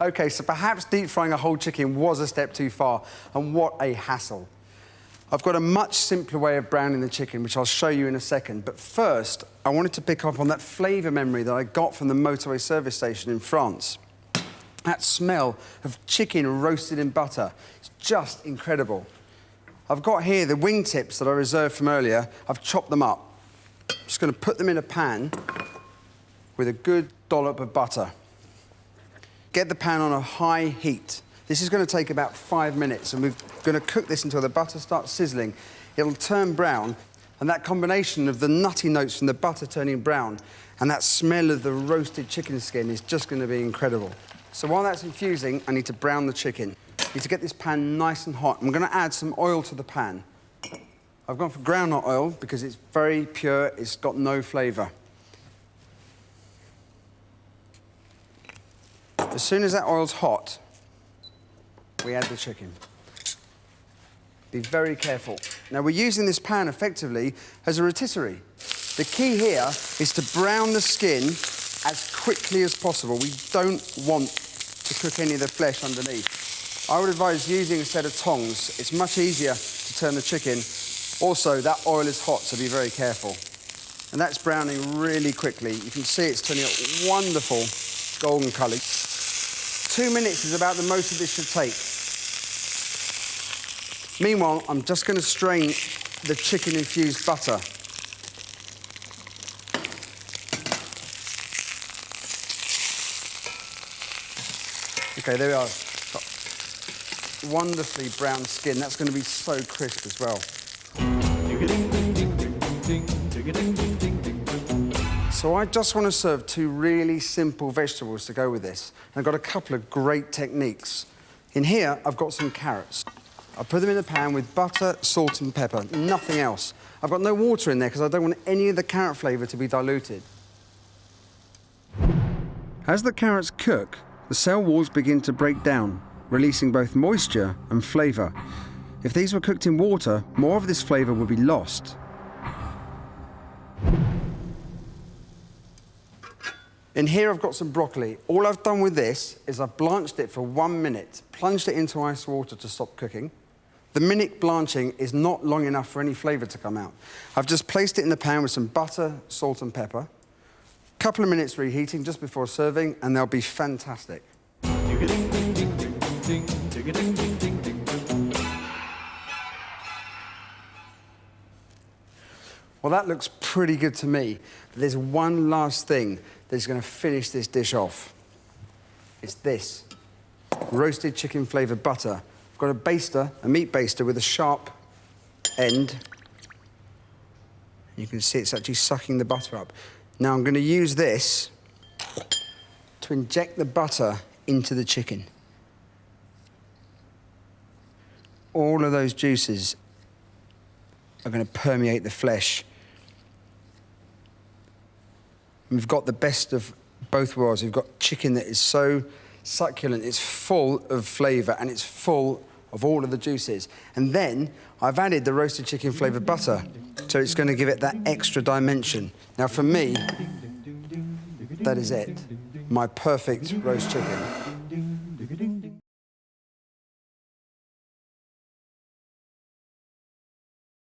OK, so perhaps deep frying a whole chicken was a step too far, and what a hassle. I've got a much simpler way of browning the chicken, which I'll show you in a second. But first, I wanted to pick up on that flavour memory that I got from the motorway service station in France. That smell of chicken roasted in butter. It's just incredible. I've got here the wingtips that I reserved from earlier. I've chopped them up. I'm just going to put them in a pan with a good dollop of butter. Get the pan on a high heat. This is going to take about 5 minutes, and we're going to cook this until the butter starts sizzling. It'll turn brown, and that combination of the nutty notes from the butter turning brown and that smell of the roasted chicken skin is just going to be incredible. So while that's infusing, I need to brown the chicken. I need to get this pan nice and hot. I'm going to add some oil to the pan. I've gone for groundnut oil because it's very pure, it's got no flavour. As soon as that oil's hot, we add the chicken. Be very careful. Now, we're using this pan effectively as a rotisserie. The key here is to brown the skin as quickly as possible. We don't want to cook any of the flesh underneath. I would advise using a set of tongs. It's much easier to turn the chicken. Also, that oil is hot, so be very careful. And that's browning really quickly. You can see it's turning a wonderful golden colour. 2 minutes is about the most that this should take. Meanwhile, I'm just going to strain the chicken-infused butter. OK, there we are. Got wonderfully brown skin. That's going to be so crisp as well. So I just want to serve 2 really simple vegetables to go with this. And I've got a couple of great techniques. In here, I've got some carrots. I put them in the pan with butter, salt and pepper, nothing else. I've got no water in there because I don't want any of the carrot flavour to be diluted. As the carrots cook, the cell walls begin to break down, releasing both moisture and flavour. If these were cooked in water, more of this flavour would be lost. In here, I've got some broccoli. All I've done with this is I've blanched it for 1 minute, plunged it into ice water to stop cooking. The minute blanching is not long enough for any flavour to come out. I've just placed it in the pan with some butter, salt and pepper. A couple of minutes reheating just before serving, and they'll be fantastic. Well, that looks pretty good to me. But there's one last thing that's going to finish this dish off. It's this. Roasted chicken flavoured butter. I've got a baster, a meat baster with a sharp end. You can see it's actually sucking the butter up. Now I'm going to use this to inject the butter into the chicken. All of those juices are going to permeate the flesh. We've got the best of both worlds. We've got chicken that is so succulent, it's full of flavour and it's full of all of the juices. And then I've added the roasted chicken flavoured butter, so it's going to give it that extra dimension. Now, for me, that is it. My perfect roast chicken.